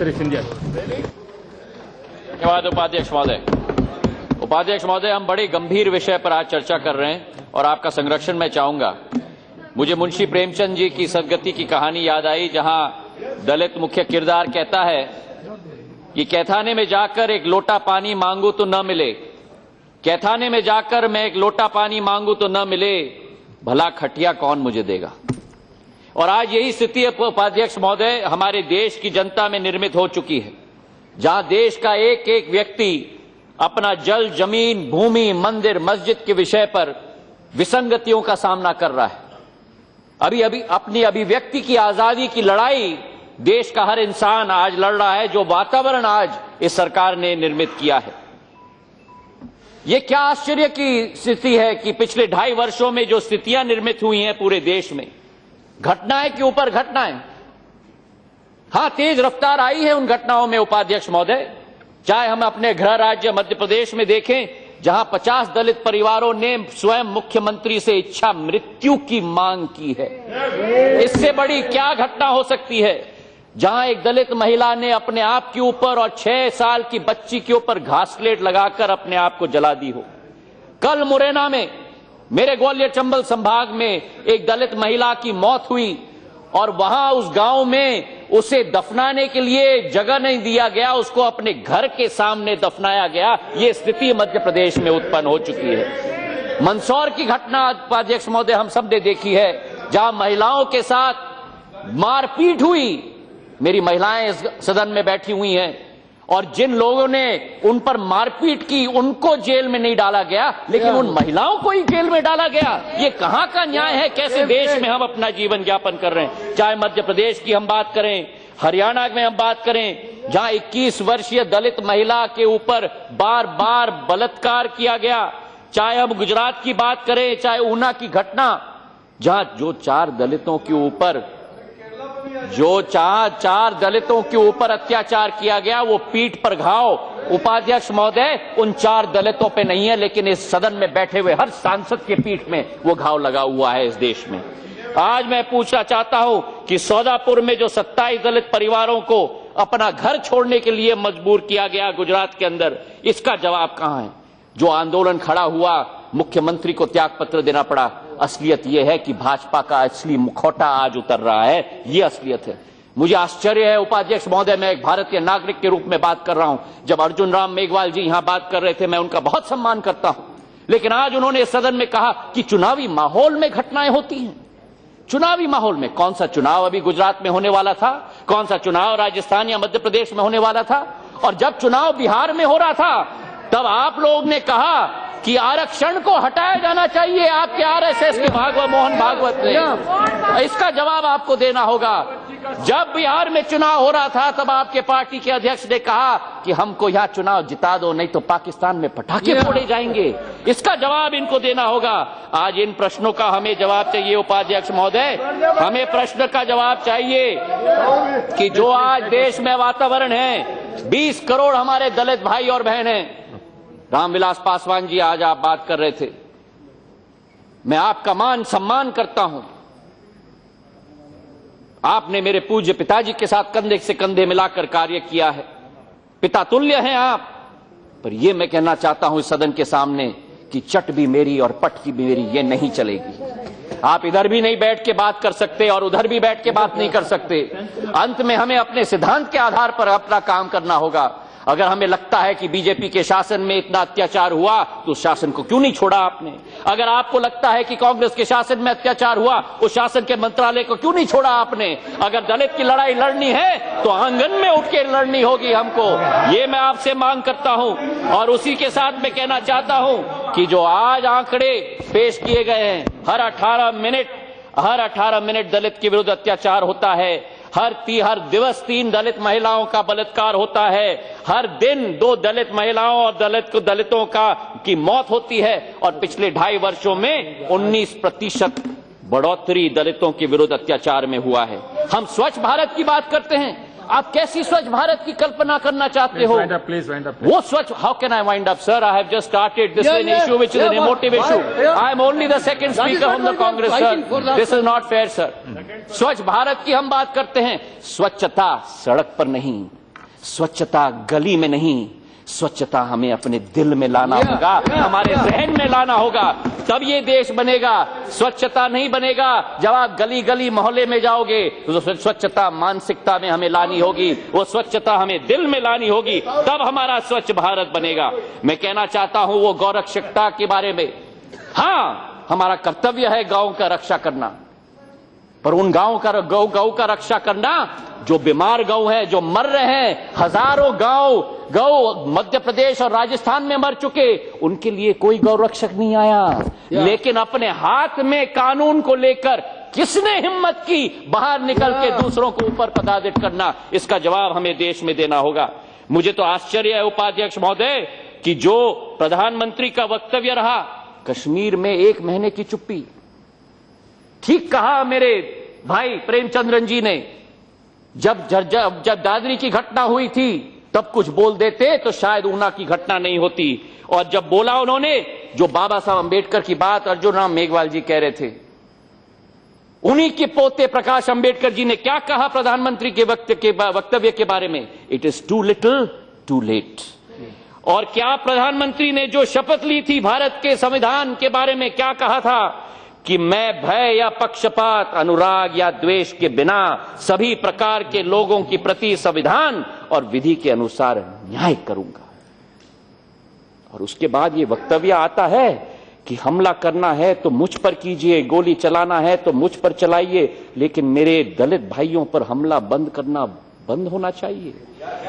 श्री सिंधिया। धन्यवाद उपाध्यक्ष महोदय। उपाध्यक्ष महोदय, हम बड़े गंभीर विषय पर आज चर्चा कर रहे हैं और आपका संरक्षण मैं चाहूंगा। मुझे मुंशी प्रेमचंद जी की सदगति की कहानी याद आई, जहां दलित मुख्य किरदार कहता है कि कैथाने में जाकर एक लोटा पानी मांगू तो न मिले, कैथाने में जाकर मैं एक लोटा पानी मांगू तो न मिले, भला खटिया कौन मुझे देगा। और आज यही स्थिति उपाध्यक्ष महोदय हमारे देश की जनता में निर्मित हो चुकी है, जहां देश का एक एक व्यक्ति अपना जल, जमीन, भूमि, मंदिर, मस्जिद के विषय पर विसंगतियों का सामना कर रहा है। अभी अपनी अभिव्यक्ति की आजादी की लड़ाई देश का हर इंसान आज लड़ रहा है, जो वातावरण आज इस सरकार ने निर्मित किया है। यह क्या आश्चर्य की स्थिति है कि पिछले 2.5 वर्षों में जो स्थितियां निर्मित हुई हैं पूरे देश में, घटनाएं के ऊपर घटनाएं, हां तेज रफ्तार आई है उन घटनाओं में उपाध्यक्ष महोदय। चाहे हम अपने गृह राज्य मध्य प्रदेश में देखें, जहां 50 दलित परिवारों ने स्वयं मुख्यमंत्री से इच्छा मृत्यु की मांग की है। इससे बड़ी क्या घटना हो सकती है, जहां एक दलित महिला ने अपने आप के ऊपर और 6 साल की बच्ची के ऊपर घासलेट लगाकर अपने आप को जला दी हो। कल मुरैना में, मेरे ग्वालियर चंबल संभाग में एक दलित महिला की मौत हुई और वहां उस गांव में उसे दफनाने के लिए जगह नहीं दिया गया, उसको अपने घर के सामने दफनाया गया। ये स्थिति मध्य प्रदेश में उत्पन्न हो चुकी है। मंदसौर की घटना उपाध्यक्ष महोदय हम सब ने देखी है, जहां महिलाओं के साथ मारपीट हुई। मेरी महिलाएं इस सदन में बैठी हुई हैं, और जिन लोगों ने उन पर मारपीट की उनको जेल में नहीं डाला गया, लेकिन उन महिलाओं को ही जेल में डाला गया। ये कहां का न्याय है? कैसे देश में हम अपना जीवन यापन कर रहे हैं? चाहे मध्य प्रदेश की हम बात करें, हरियाणा में हम बात करें, जहां 21 वर्षीय दलित महिला के ऊपर बार बार बलात्कार किया गया, चाहे हम गुजरात की बात करें, चाहे ऊना की घटना, जहां जो 4 दलितों के ऊपर अत्याचार किया गया, वो पीठ पर घाव उपाध्यक्ष महोदय उन 4 दलितों पे नहीं है, लेकिन इस सदन में बैठे हुए हर सांसद के पीठ में वो घाव लगा हुआ है इस देश में। आज मैं पूछना चाहता हूं कि सौदापुर में जो 27 दलित परिवारों को अपना घर छोड़ने के लिए मजबूर किया गया गुजरात के अंदर, इसका जवाब कहां है? जो आंदोलन खड़ा हुआ, मुख्यमंत्री को त्याग पत्र देना पड़ा। असलियत यह है कि भाजपा का असली मुखौटा आज उतर रहा है, यह असलियत है। मुझे आश्चर्य है उपाध्यक्ष महोदय, मैं एक भारतीय नागरिक के रूप में बात कर रहा हूं। जब अर्जुन राम मेघवाल जी यहां बात कर रहे थे, मैं उनका बहुत सम्मान करता हूं, लेकिन आज उन्होंने सदन में कहा कि चुनावी माहौल में घटनाएं होती हैं। चुनावी माहौल में कौन सा चुनाव अभी गुजरात में होने वाला था? कौन सा चुनाव राजस्थान या मध्य प्रदेश में होने वाला था? और जब चुनाव बिहार में हो रहा था, तब आप लोग ने कहा कि आरक्षण को हटाया जाना चाहिए, आपके आरएसएस के मोहन भागवत ने। इसका जवाब आपको देना होगा। जब बिहार में चुनाव हो रहा था, तब आपके पार्टी के अध्यक्ष ने कहा कि हमको यहां चुनाव जिता दो, नहीं तो पाकिस्तान में पटाखे फोड़े जाएंगे। इसका जवाब इनको देना होगा। आज इन प्रश्नों का हमें जवाब चाहिए उपाध्यक्ष महोदय। हमें प्रश्न का जवाब चाहिए कि जो आज देश में वातावरण है, 20 करोड़ हमारे दलित भाई और बहन हैं। रामविलास पासवान जी, आज आप बात कर रहे थे, मैं आपका मान सम्मान करता हूं। आपने मेरे पूज्य पिताजी के साथ कंधे से कंधे मिलाकर कार्य किया है, पिता तुल्य हैं आप। पर यह मैं कहना चाहता हूं इस सदन के सामने कि चट भी मेरी और पट भी मेरी, ये नहीं चलेगी। आप इधर भी नहीं बैठ के बात कर सकते और उधर भी बैठ के बात नहीं कर सकते। अंत में हमें अपने सिद्धांत के आधार पर अपना काम करना होगा। अगर हमें लगता है कि बीजेपी के शासन में इतना अत्याचार हुआ, तो उस शासन को क्यों नहीं छोड़ा आपने? अगर आपको लगता है कि कांग्रेस के शासन में अत्याचार हुआ, उस शासन के मंत्रालय को क्यों नहीं छोड़ा आपने? अगर दलित की लड़ाई लड़नी है, तो आंगन में उठ के लड़नी होगी हमको। ये मैं आपसे मांग करता हूं। और उसी के साथ मैं कहना चाहता हूं कि जो आज आंकड़े पेश किए गए हैं, हर 18 मिनट दलित के विरुद्ध अत्याचार होता है, हर दिवस 3 दलित महिलाओं का बलात्कार होता है, हर दिन 2 दलित महिलाओं और दलितों की मौत होती है, और पिछले 2.5 वर्षों में 19% बढ़ोतरी दलितों के विरुद्ध अत्याचार में हुआ है। हम स्वच्छ भारत की बात करते हैं, आप कैसी स्वच्छ भारत की कल्पना करना चाहते हो? वो स्वच्छ, how can I wind up sir? I have just started this issue which is an emotive issue. I am only the second speaker from the Congress sir, this is not fair sir. स्वच्छ भारत की हम बात करते हैं, स्वच्छता सड़क पर नहीं, स्वच्छता गली में नहीं, स्वच्छता हमें अपने दिल में लाना होगा, हमारे जहन में लाना होगा, तब ये देश बनेगा। स्वच्छता नहीं बनेगा जब आप गली गली मोहल्ले में जाओगे, तो स्वच्छता मानसिकता में हमें लानी होगी, वो स्वच्छता हमें दिल में लानी होगी, तब हमारा स्वच्छ भारत बनेगा। मैं कहना चाहता हूं वो गौरक्षकता के बारे में, हाँ हमारा कर्तव्य है गांव का रक्षा करना, पर उन गांव का गौ का रक्षा करना जो बीमार गौ है, जो मर रहे हैं, हजारों गौ मध्य प्रदेश और राजस्थान में मर चुके, उनके लिए कोई गौ रक्षक नहीं आया। लेकिन अपने हाथ में कानून को लेकर किसने हिम्मत की बाहर निकल के दूसरों को ऊपर पदाधित करना, इसका जवाब हमें देश में देना होगा। मुझे तो आश्चर्य है उपाध्यक्ष महोदय कि जो प्रधानमंत्री का वक्तव्य रहा, कश्मीर में 1 महीने की चुप्पी। ठीक कहा मेरे भाई प्रेमचंद्रन जी ने, जब दादरी की घटना हुई थी तब कुछ बोल देते तो शायद ऊना की घटना नहीं होती। और जब बोला उन्होंने, जो बाबा साहब अंबेडकर की बात अर्जुन राम मेघवाल जी कह रहे थे, उन्हीं के पोते प्रकाश अंबेडकर जी ने क्या कहा प्रधानमंत्री के वक्तव्य के बारे में, it is too little too late. और क्या प्रधानमंत्री ने जो शपथ ली थी भारत के संविधान के बारे में, क्या कहा था कि मैं भय या पक्षपात, अनुराग या द्वेष के बिना सभी प्रकार के लोगों के प्रति संविधान और विधि के अनुसार न्याय करूंगा। और उसके बाद ये वक्तव्य आता है कि हमला करना है तो मुझ पर कीजिए, गोली चलाना है तो मुझ पर चलाइए, लेकिन मेरे दलित भाइयों पर हमला बंद करना बंद होना चाहिए।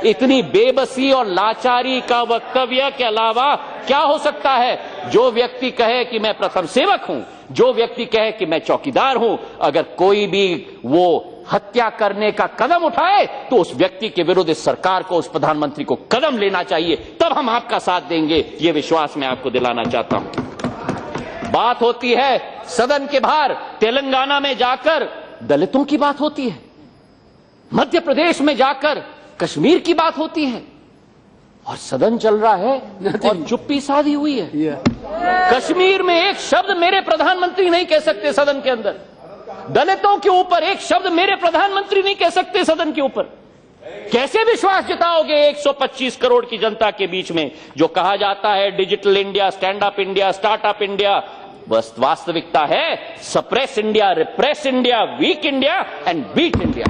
इतनी बेबसी और लाचारी का वक्तव्य के अलावा क्या हो सकता है? जो व्यक्ति कहे कि मैं प्रथम सेवक हूं, जो व्यक्ति कहे कि मैं चौकीदार हूं, अगर कोई भी वो हत्या करने का कदम उठाए तो उस व्यक्ति के विरुद्ध इस सरकार को, उस प्रधानमंत्री को कदम लेना चाहिए, तब हम आपका साथ देंगे। ये विश्वास मैं आपको दिलाना चाहता हूं। बात होती है सदन के बाहर, तेलंगाना में जाकर दलितों की बात होती है, मध्य प्रदेश में जाकर कश्मीर की बात होती है, और सदन चल रहा है और चुप्पी साधी हुई है। कश्मीर में एक शब्द मेरे प्रधानमंत्री नहीं कह सकते सदन के अंदर, दलितों के ऊपर एक शब्द मेरे प्रधानमंत्री नहीं कह सकते सदन के ऊपर। कैसे विश्वास जताओगे 125 करोड़ की जनता के बीच में? जो कहा जाता है digital India, stand up India, startup India, बस वास्तविकता है suppress India, repress India, weak India and beat India.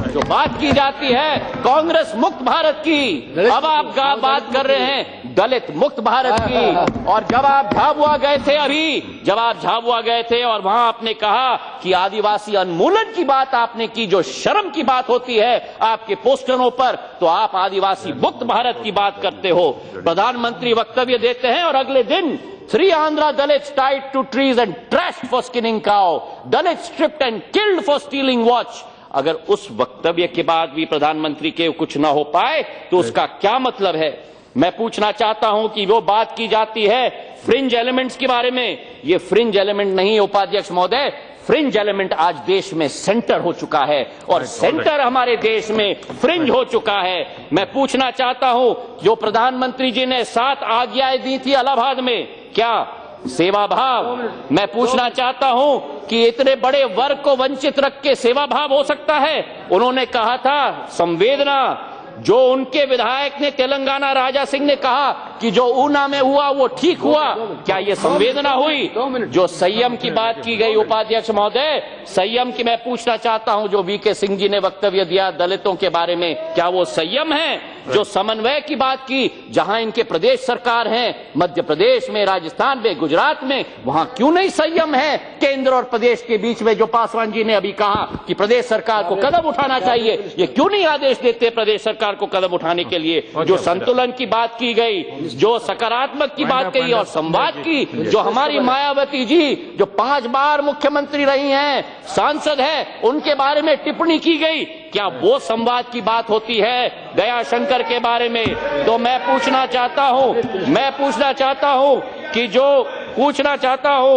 जो बात की जाती है कांग्रेस मुक्त भारत की, अब आप बात कर रहे हैं दलित मुक्त भारत की। और जब आप झाबुआ गए थे, अभी जब आप झाबुआ गए थे और वहां आपने कहा कि आदिवासी उन्मूलन की बात आपने की, जो शर्म की बात होती है आपके पोस्टरों पर, तो आप आदिवासी मुक्त भारत की बात करते हो। प्रधानमंत्री वक्तव्य देते हैं और अगले दिन 3 Andhra Dalits tied to trees and trashed for skinning cow. Dalits stripped and killed for stealing watch. अगर उस वक्तव्य के बाद भी प्रधानमंत्री के कुछ ना हो पाए तो उसका क्या मतलब है? मैं पूछना चाहता हूं कि वो बात की जाती है फ्रिंज एलिमेंट्स के बारे में, ये फ्रिंज एलिमेंट नहीं उपाध्यक्ष महोदय, फ्रिंज एलिमेंट आज देश में सेंटर हो चुका है और सेंटर हमारे देश में फ्रिंज हो चुका है। मैं पूछना चाहता हूं, जो प्रधानमंत्री जी ने 7 आज्ञाएं दी थी इलाहाबाद में, क्या सेवा भाव? मैं पूछना चाहता हूं कि इतने बड़े वर्ग को वंचित रख के सेवा भाव हो सकता है? उन्होंने कहा था संवेदना, जो उनके विधायक ने तेलंगाना राजा सिंह ने कहा कि जो ऊना में हुआ वो ठीक हुआ, क्या ये संवेदना हुई? जो संयम की बात की गई उपाध्यक्ष महोदय, संयम की मैं पूछना चाहता हूं, जो वीके सिंह जी ने वक्तव्य दिया दलितों के बारे में, क्या वो संयम है? जो समन्वय की बात की, जहां इनके प्रदेश सरकार है, मध्य प्रदेश में, राजस्थान में, गुजरात में, वहां क्यों नहीं संयम है केंद्र और प्रदेश के बीच में? जो पासवान जी ने अभी कहा कि प्रदेश सरकार को कदम उठाना चाहिए, ये क्यों नहीं आदेश देते प्रदेश सरकार को कदम उठाने के लिए? जो संतुलन की बात की गई, जो सकारात्मक की बात कही और संवाद की, जो हमारी मायावती जी जो 5 बार मुख्यमंत्री रही हैं, सांसद है, उनके बारे में टिप्पणी की गई, क्या वो संवाद की बात होती है? दया शंकर के बारे में तो मैं पूछना चाहता हूं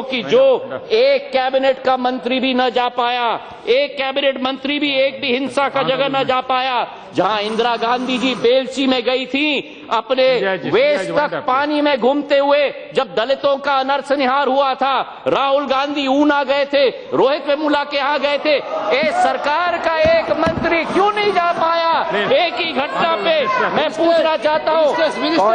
कि जो एक कैबिनेट का मंत्री भी न जा पाया, एक कैबिनेट मंत्री भी एक भी हिंसा का जगह न जा पाया, जहां इंदिरा गांधी जी बेलची में गई थी अपने वेस्ट तक पानी में घूमते हुए, जब दलितों का नरसंहार हुआ था, राहुल गांधी ऊना गए थे, रोहित वेमुला के यहाँ गए थे, इस सरकार का एक मंत्री क्यों नहीं जा पाया? एक ही घटना पे मैं पूछना चाहता हूँ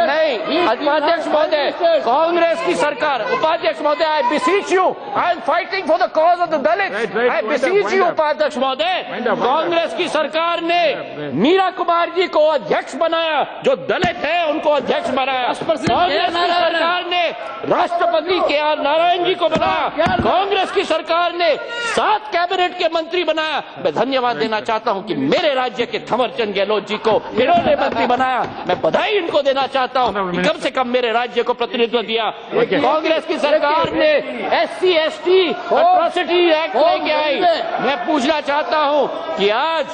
नहीं उपाध्यक्ष महोदय, कांग्रेस की सरकार, उपाध्यक्ष महोदय, I beseech you, I am fighting for the cause of the Dalit, I beseech you उपाध्यक्ष महोदय, कांग्रेस की सरकार ने मीरा कुमार जी को अध्यक्ष बनाया, जो दलित है उनको अध्यक्ष बनाया। कांग्रेस की सरकार ने राष्ट्रपति के आर नारायण जी को बनाया, कांग्रेस की सरकार ने 7 कैबिनेट के मंत्री बनाया। मैं धन्यवाद देना चाहता हूं कि मेरे राज्य के थवरचंद गहलोत जी को इन्होंने मंत्री बनाया, मैं बधाई इनको देना चाहता हूं कि कम से कम मेरे राज्य को प्रतिनिधित्व दिया। कांग्रेस की सरकार ने SC ST एट्रोसिटी एक्ट लेके आई। मैं पूछना चाहता हूं कि आज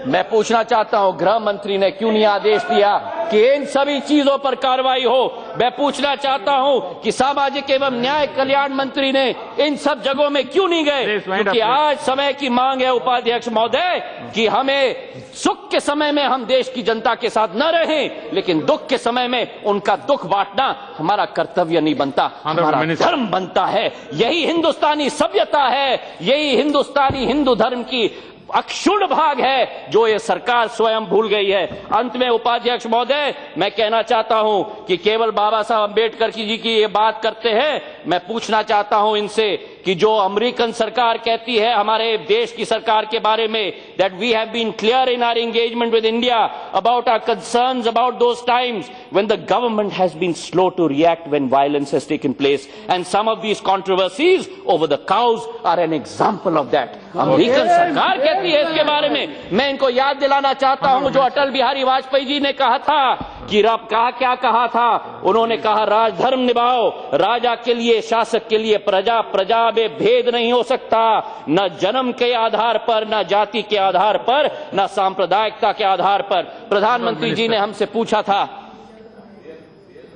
गृह मंत्री ने क्यों नहीं आदेश दिया कि इन सभी चीजों पर कार्रवाई हो। मैं पूछना चाहता हूं कि सामाजिक एवं न्याय कल्याण मंत्री ने इन सब जगहों में क्यों नहीं गए, क्योंकि आज समय की मांग है उपाध्यक्ष महोदय कि हमें सुख के समय में हम देश की जनता के साथ न रहें, लेकिन दुख के समय में उनका दुख बांटना हमारा कर्तव्य नहीं बनता, हमारा धर्म बनता है। यही हिंदुस्तानी सभ्यता है, यही हिंदुस्तानी हिंदू धर्म की अक्षुण्ण भाग है जो ये सरकार स्वयं भूल गई है। अंत में उपाध्यक्ष महोदय, मैं कहना चाहता हूं कि केवल बाबा साहब अम्बेडकर जी की ये बात करते हैं। मैं पूछना चाहता हूं इनसे कि जो अमेरिकन सरकार कहती है हमारे देश की सरकार के बारे में, that we have been clear in our engagement with India about our concerns about those times when the government has been slow to react when violence has taken place, and some of these controversies over the cows are an example of that. American सरकार कहती है इसके बारे में। मैं इनको याद दिलाना चाहता हूं जो अटल बिहारी वाजपेयी जी ने कहा था कि क्या कहा था, उन्होंने कहा राजधर्म निभाओ, राजा के लिए, शासक के लिए प्रजा, प्रजा में भेद नहीं हो सकता, न जन्म के आधार पर, न जाति के आधार पर, न सांप्रदायिकता के आधार पर। प्रधानमंत्री जी ने हमसे पूछा था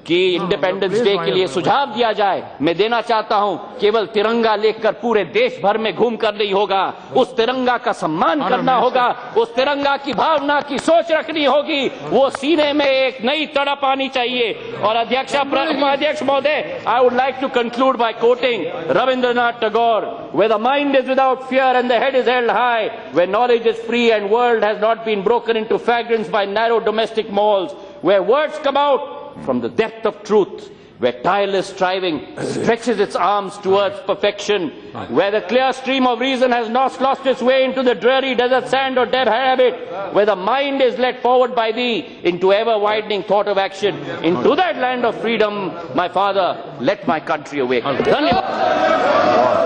कि इंडिपेंडेंस डे के लिए सुझाव दिया जाए। मैं देना चाहता हूं, केवल तिरंगा लेकर पूरे देश भर में घूम कर नहीं होगा, उस तिरंगा का सम्मान करना होगा, उस तिरंगा की भावना की सोच रखनी होगी, वो सीने में एक नई तड़प आनी चाहिए। और उपाध्यक्ष महोदय, I would like to conclude by quoting Rabindranath Tagore, where the mind is without fear and the head is held high, where knowledge is free and world has not been broken into fragments by narrow domestic moles, where words come out from the depth of truth, where tireless striving stretches its arms towards perfection, where the clear stream of reason has not lost its way into the dreary desert sand or dead habit, where the mind is led forward by thee into ever-widening thought of action, into that land of freedom, my father, let my country awake. Dhanyavad.